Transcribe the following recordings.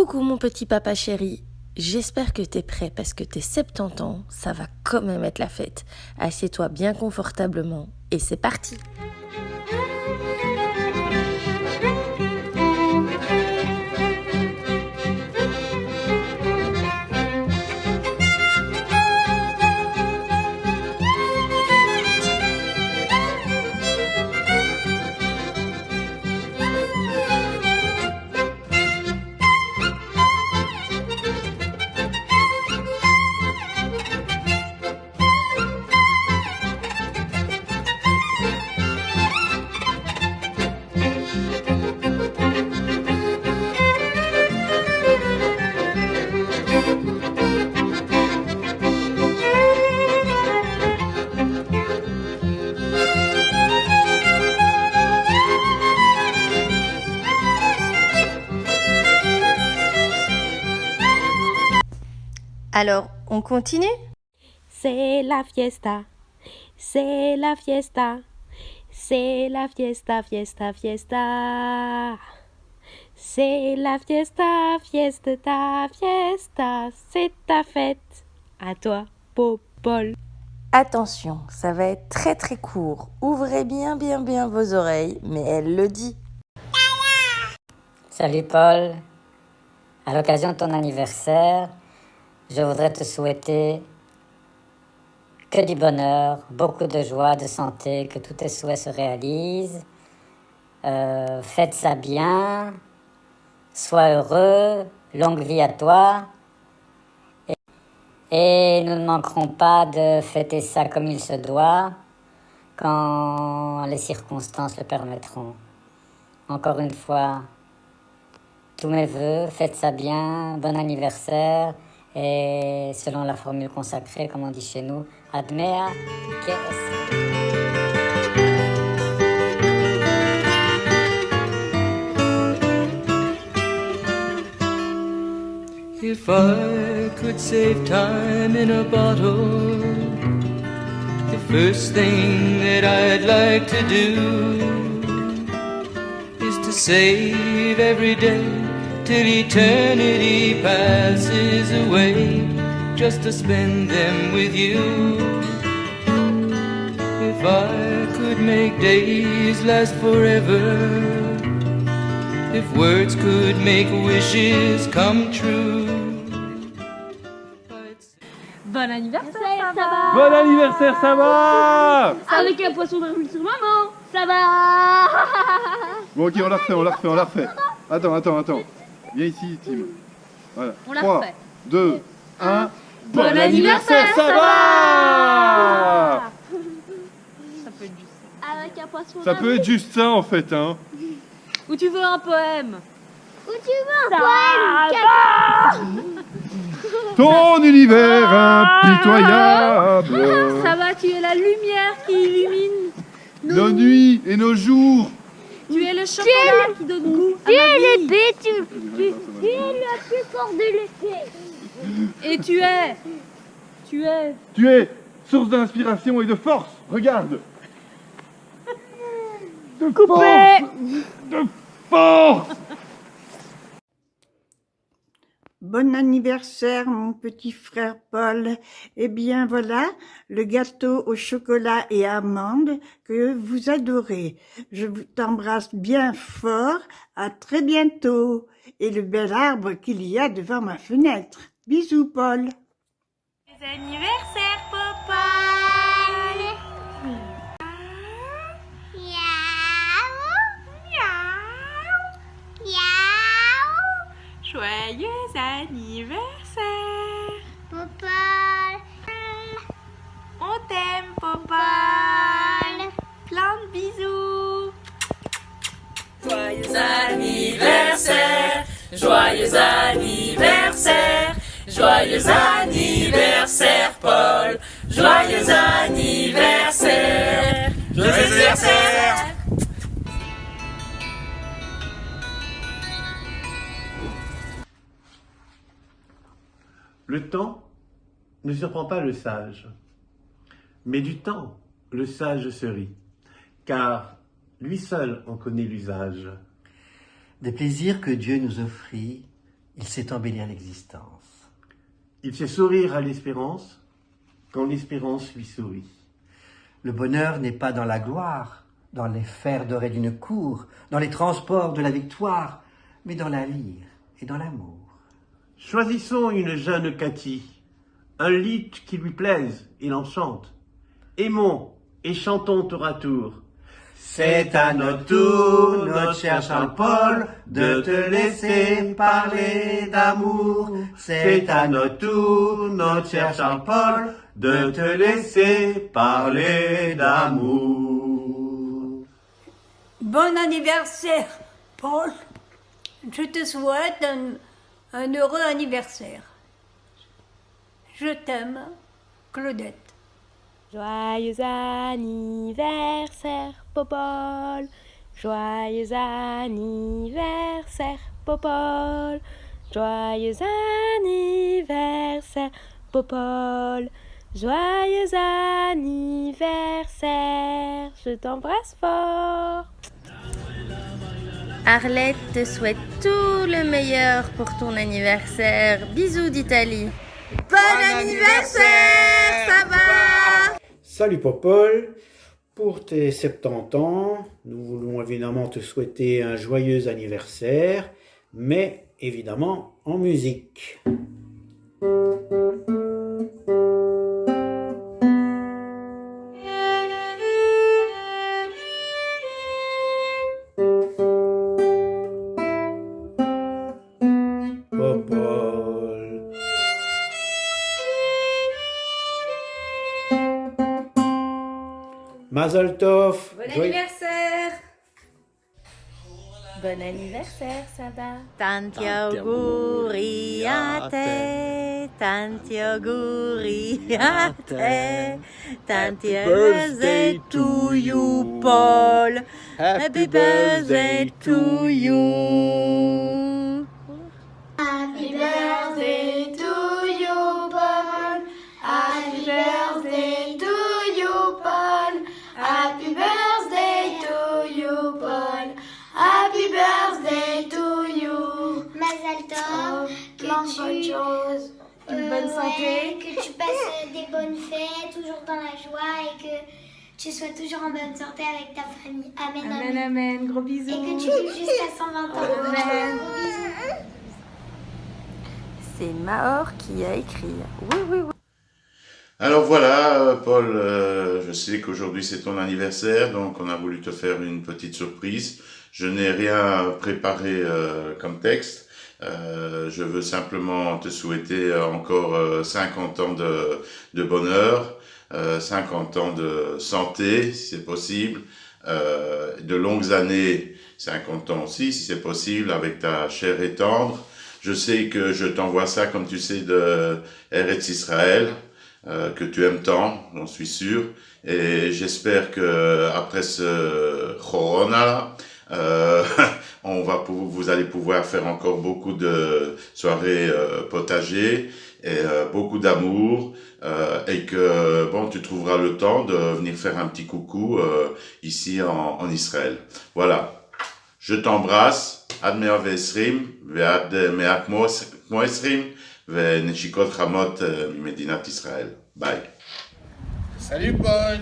Coucou mon petit papa chéri, j'espère que t'es prêt parce que tes 70 ans, ça va quand même être la fête. Assieds-toi bien confortablement et c'est parti! Alors, on continue? C'est la fiesta, c'est la fiesta, c'est la fiesta, fiesta, fiesta. C'est la fiesta, fiesta, ta fiesta, c'est ta fête. À toi, Popol. Attention, ça va être très très court. Ouvrez bien vos oreilles, mais elle le dit. Salut Paul, à l'occasion de ton anniversaire, je voudrais te souhaiter que du bonheur, beaucoup de joie, de santé, que tous tes souhaits se réalisent. Fête ça bien, sois heureux, longue vie à toi. Et nous ne manquerons pas de fêter ça comme il se doit, quand les circonstances le permettront. Encore une fois, tous mes vœux, faites ça bien, bon anniversaire, et selon la formule consacrée, comme on dit chez nous, admea que est. If I could save time in a bottle, the first thing that I'd like to do is to save every day till eternity passes away, just to spend them with you. If I could make days last forever, if words could make wishes come true. Bon anniversaire, ça va? Bon anniversaire, ça va? Avec un poisson de sur maman, ça va? Bon ok, on la refait. Attends. Viens ici, Tim. Voilà. On la 3, refait. 2, 1. Bon anniversaire, ça va? Ça peut être juste ça. Avec un poisson Ça peut être juste ça en fait, hein. Ou tu veux un poème? Où tu veux un poème? Ton univers impitoyable. Ça va, tu es la lumière qui illumine Nos nuits et nos jours. Tu es le chocolat qui donne goût à Tu ma es vie. l'épée, tu es le plus fort de l'épée. Et tu es Tu es source d'inspiration et de force. Regarde. De force. De force. Bon anniversaire, mon petit frère Paul. Eh bien, voilà le gâteau au chocolat et amandes que vous adorez. Je vous t'embrasse bien fort. À très bientôt. Et le bel arbre qu'il y a devant ma fenêtre. Bisous, Paul. Bon anniversaire, Popol. Joyeux anniversaire, Popol, on t'aime, Popol. Plein de bisous. Joyeux anniversaire, joyeux anniversaire, joyeux anniversaire Paul, joyeux anniversaire, joyeux anniversaire. Le temps ne surprend pas le sage, mais du temps, le sage se rit, car lui seul en connaît l'usage. Des plaisirs que Dieu nous offrit, Il sait embellir l'existence. Il sait sourire à l'espérance quand l'espérance lui sourit. Le bonheur n'est pas dans la gloire, dans les fers dorés d'une cour, dans les transports de la victoire, mais dans la lyre et dans l'amour. Choisissons une jeune Cathy, un lied qui lui plaise et l'enchante. Aimons et chantons tour à tour. C'est à notre tour, notre cher Charles-Paul, de te laisser parler d'amour. C'est à notre tour, notre cher Charles-Paul, de te laisser parler d'amour. Bon anniversaire, Paul. Je te souhaite un heureux anniversaire. Je t'aime, Claudette. Joyeux anniversaire, Popol. Joyeux anniversaire, Popol. Joyeux anniversaire, Popol. Joyeux anniversaire. Je t'embrasse fort. Arlette te souhaite tout le meilleur pour ton anniversaire. Bisous d'Italie. Bon anniversaire, ça va? Salut Popol, pour tes 70 ans, nous voulons évidemment te souhaiter un joyeux anniversaire, mais évidemment en musique. Popol. Mazel Tov. Bon anniversaire. Bon anniversaire, Saba. Tanti auguri a te, tanti auguri a te, tanti birthday to you, Paul. Happy birthday to you. Happy birthday to you, Paul. Happy birthday to you, Paul. Happy birthday to you, Paul. Happy birthday to you. Mazel Tov, plein de bonnes choses, une bonne santé, que tu passes des bonnes fêtes, toujours dans la joie et que tu sois toujours en bonne santé avec ta famille. Amen, amen. Amen, gros bisous. Et que tu vives jusqu'à 120 ans. Amen. Gros bisous. C'est Maor qui a écrit. Oui. Alors voilà, Paul, je sais qu'aujourd'hui c'est ton anniversaire, donc on a voulu te faire une petite surprise. Je n'ai rien préparé comme texte. Je veux simplement te souhaiter encore 50 ans de bonheur, 50 ans de santé, si c'est possible, de longues années, 50 ans aussi, si c'est possible, avec ta chair et tendre. Je sais que je t'envoie ça, comme tu sais, de Eretz Israël, que tu aimes tant, j'en suis sûr. Et j'espère que après ce Corona, vous allez pouvoir faire encore beaucoup de soirées potager et beaucoup d'amour et que tu trouveras le temps de venir faire un petit coucou ici en Israël. Voilà. Je t'embrasse. עד 120 ועד 100 כמו 20 ונשיקות חמות ממדינת ישראל. ביי. Salut Paul.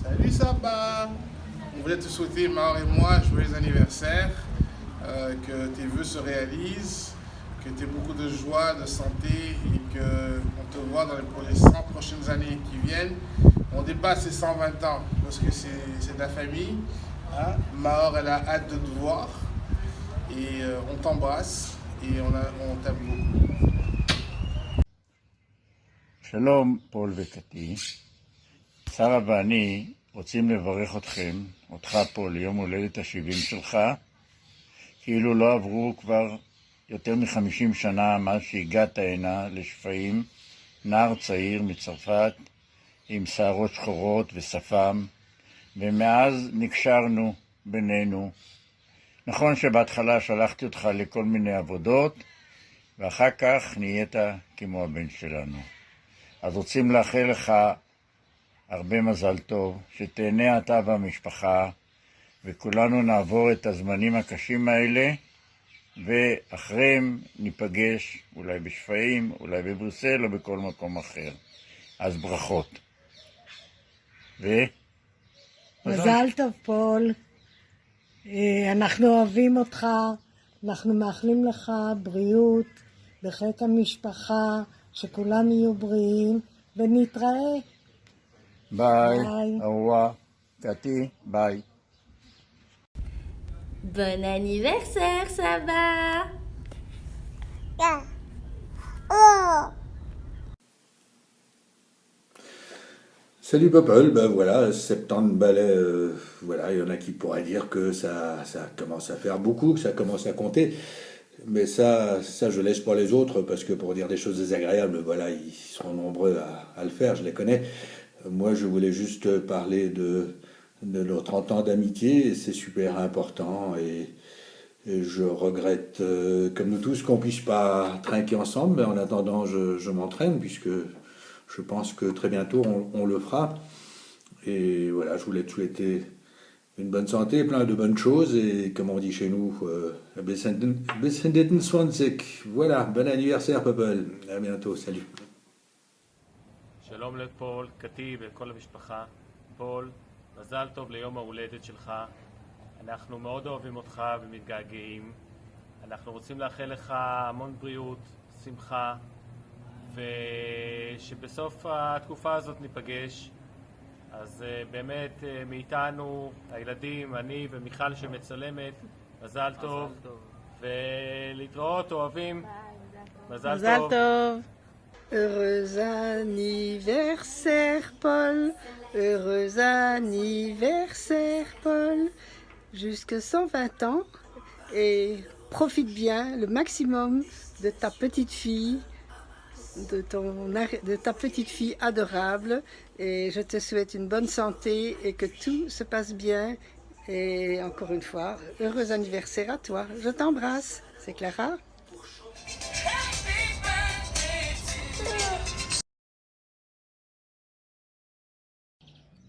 Salut Saba. On voulait te souhaiter, Maor et moi, joyeux anniversaire, que tes vœux se réalisent, que tu aies beaucoup de joie, de santé et qu'on te voit pour les 100 prochaines années qui viennent. On dépasse les 120 ans parce que c'est de la famille. Hein? Maor, elle a hâte de te voir. Et on t'embrasse et on t'aime beaucoup. שלום, פול וקטי. שרה ואני רוצים לברך אותך פה ליום הולדת ה-70 שלך, כאילו לא עברו כבר יותר מ-50 שנה מאז שהגעת הנה לשפיים, נער צעיר מצרפת עם שערות שחורות ושפם, ומאז נקשרנו בינינו. נכון שבהתחלה שלחתי אותך לכל מיני עבודות, ואחר כך נהיית כמו הבן שלנו. אז רוצים לאחל לך הרבה מזל טוב, שתהנה אתה והמשפחה, וכולנו נעבור את הזמנים הקשים האלה ואחריהם ניפגש אולי בשפיים, אולי בבריסל או בכל מקום אחר. אז ברכות. מזל טוב פול, אנחנו אוהבים אותך, אנחנו מאחלים לך בריאות, בחיק המשפחה, שכולם יהיו בריאים, ונתראה. ביי, אהובה, תתי, ביי. Bon anniversaire, Saba! Salut Popol, ben voilà, 70 ballets, voilà, il y en a qui pourraient dire que ça commence à faire beaucoup, que ça commence à compter, mais ça je laisse pour les autres, parce que pour dire des choses désagréables, voilà, ils seront nombreux à le faire, je les connais. Moi je voulais juste parler de nos 30 ans d'amitié, et c'est super important, et je regrette, comme nous tous, qu'on puisse pas trinquer ensemble, mais en attendant je m'entraîne, puisque je pense que très bientôt on le fera. Et voilà, je voulais te souhaiter une bonne santé, plein de bonnes choses, et comme on dit chez nous, Besendeten 20. Voilà, bon anniversaire Popol, à bientôt, salut. שלום לפול, קטי ולכל המשפחה. פול, מזל טוב ליום ההולדת שלך. אנחנו מאוד אוהבים אותך ומתגעגעים. אנחנו רוצים לאחל לך המון בריאות, שמחה, ושבסוף התקופה הזאת ניפגש. אז באמת מאיתנו, הילדים, אני ומיכל שמצלמת, מזל טוב. ולהתראות, אוהבים. מזל טוב. Heureux anniversaire Paul, heureux anniversaire Paul, jusque 120 ans, et profite bien le maximum de ta petite fille, de ta petite fille adorable, et je te souhaite une bonne santé et que tout se passe bien, et encore une fois, heureux anniversaire à toi, je t'embrasse, c'est Clara.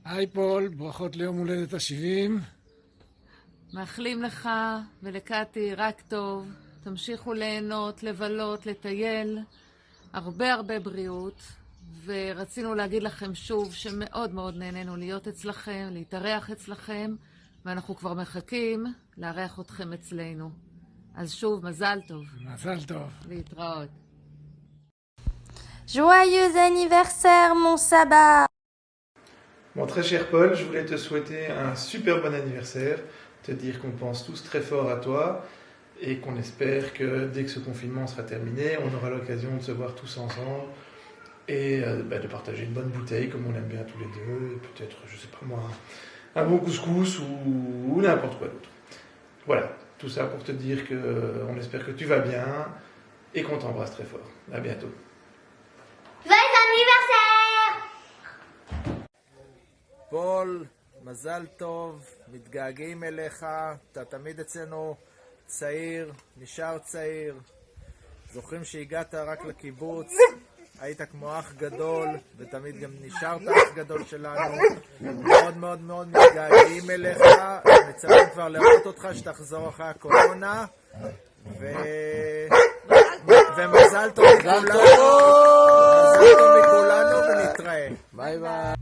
היי פול, ברכות ליום הולדת ה-70. מאחלים לך ולקטי רק טוב, תמשיכו ליהנות, לבלות, לטייל, הרבה בריאות, ורצינו להגיד לכם שוב שמאוד מאוד נהנינו להיות אצלכם, להתארח אצלכם, ואנחנו כבר מחכים לארח אתכם אצלנו. אז שוב, מזל טוב. מזל טוב. להתראות. Joyeux anniversaire, mon Saba! Bon, très cher Paul, je voulais te souhaiter un super bon anniversaire, te dire qu'on pense tous très fort à toi et qu'on espère que dès que ce confinement sera terminé, on aura l'occasion de se voir tous ensemble et de partager une bonne bouteille comme on aime bien tous les deux, et peut-être, je sais pas moi, un bon couscous ou n'importe quoi d'autre. Voilà, tout ça pour te dire qu'on espère que tu vas bien et qu'on t'embrasse très fort. À bientôt. Joyeux anniversaire! פול, מזל טוב, מתגעגעים אליך, אתה תמיד אצלנו צעיר, נשאר צעיר, זוכרים שהגעת רק לקיבוץ, היית כמו אח גדול, ותמיד גם נשארת אח גדול שלנו, מאוד מאוד מאוד מתגעגעים אליך, מצפים כבר לראות אותך שתחזור אחרי הקורונה, ומזל טוב מכולנו, ונתראה. ביי ביי.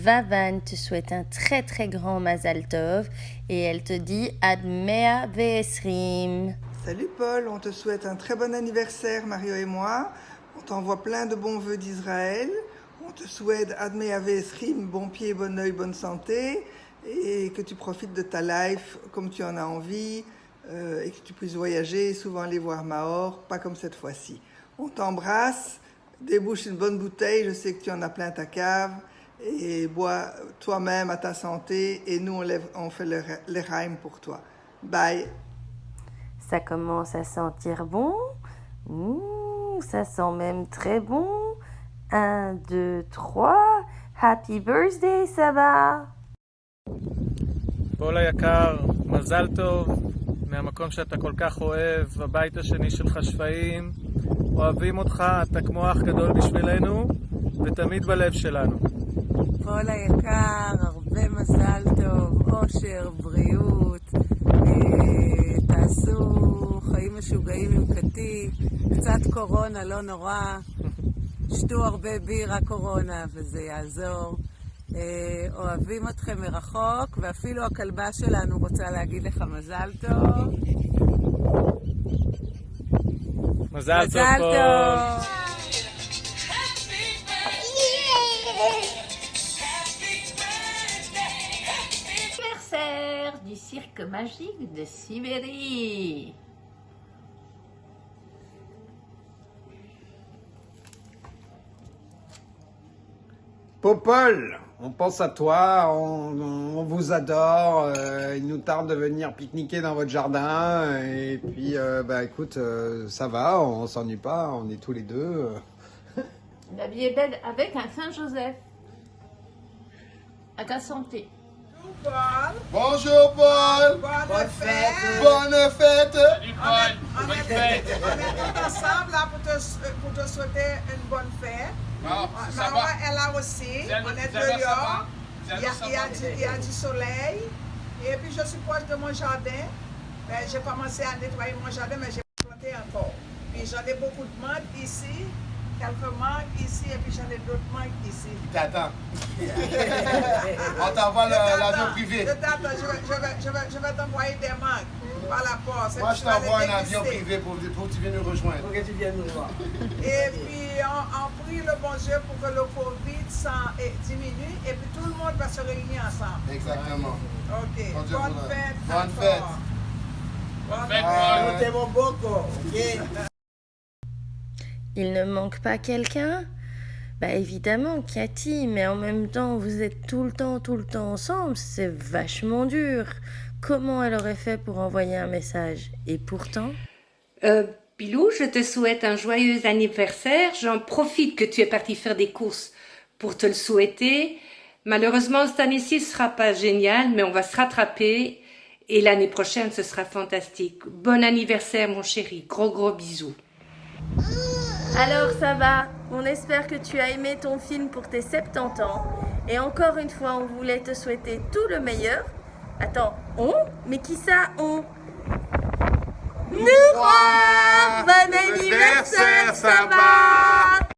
Vavan te souhaite un très grand Mazal Tov et elle te dit Ad Mea Ve'esrim. Salut Paul, on te souhaite un très bon anniversaire, Mario et moi. On t'envoie plein de bons vœux d'Israël. On te souhaite Ad Mea Ve'esrim, bon pied, bon oeil, bonne santé, et que tu profites de ta life comme tu en as envie, et que tu puisses voyager, souvent aller voir Mahor, pas comme cette fois-ci. On t'embrasse, débouche une bonne bouteille, je sais que tu en as plein ta cave, et bois toi-même à ta santé, et nous on fait le rhyme pour toi. Bye. Ça commence à sentir bon. Ça sent même très bon. 1, 2, 3. Happy birthday, Saba. פול היקר, מזל טוב, מהמקום שאתה כל כך אוהב, הבית השני שלך שפיים, אוהבים אותך, אתה כמו אח גדול בשבילנו, ותמיד בלב שלנו. פול היקר, הרבה מזל טוב, אושר, בריאות, תעשו משוגעים עם קטי, קצת קורונה, לא נורא, שתו הרבה בירה קורונה וזה יעזור. אוהבים אתכם מרחוק, ואפילו הכלבה שלנו רוצה להגיד לך מזל טוב. מזל טוב. Anniversaire du cirque magique de Sibérie. Popol, on pense à toi, on vous adore, il nous tarde de venir pique-niquer dans votre jardin, et puis bah écoute, ça va, on s'ennuie pas, on est tous les deux. La vie est belle avec un Saint-Joseph. À ta santé. Bonjour Paul. Bonne fête. Bonne fête. Salut Paul. Bonne fête. On est tous ensemble là pour te souhaiter une bonne fête. Maman est là aussi. On est dehors. Il y a du soleil. Et puis je suis proche de mon jardin. J'ai commencé à nettoyer mon jardin, mais j'ai pas planté encore. Puis j'en ai beaucoup de mangues ici. Quelques mangues ici et puis j'en ai d'autres mangues ici. T'attends. On t'envoie l'avion privé. Je vais t'envoyer des mangues par la poste. Moi, je t'envoie un avion privé pour que tu viennes nous rejoindre. Pour que tu viennes nous voir. Et puis, on prie le bon Dieu pour que le Covid diminue et puis tout le monde va se réunir ensemble. Exactement. Ok. Bonne fête. Bonne fête. Bonne fête. Nous t'aimons beaucoup. Il ne manque pas quelqu'un? Bah évidemment, Cathy, mais en même temps, vous êtes tout le temps ensemble, c'est vachement dur. Comment elle aurait fait pour envoyer un message? Et pourtant... Pilou, je te souhaite un joyeux anniversaire. J'en profite que tu es parti faire des courses pour te le souhaiter. Malheureusement, cette année-ci, ce sera pas génial, mais on va se rattraper. Et l'année prochaine, ce sera fantastique. Bon anniversaire, mon chéri. Gros bisous. Alors ça va, on espère que tu as aimé ton film pour tes 70 ans. Et encore une fois, on voulait te souhaiter tout le meilleur. Attends, on? Mais qui ça, on? Nous! Bon anniversaire, ça va!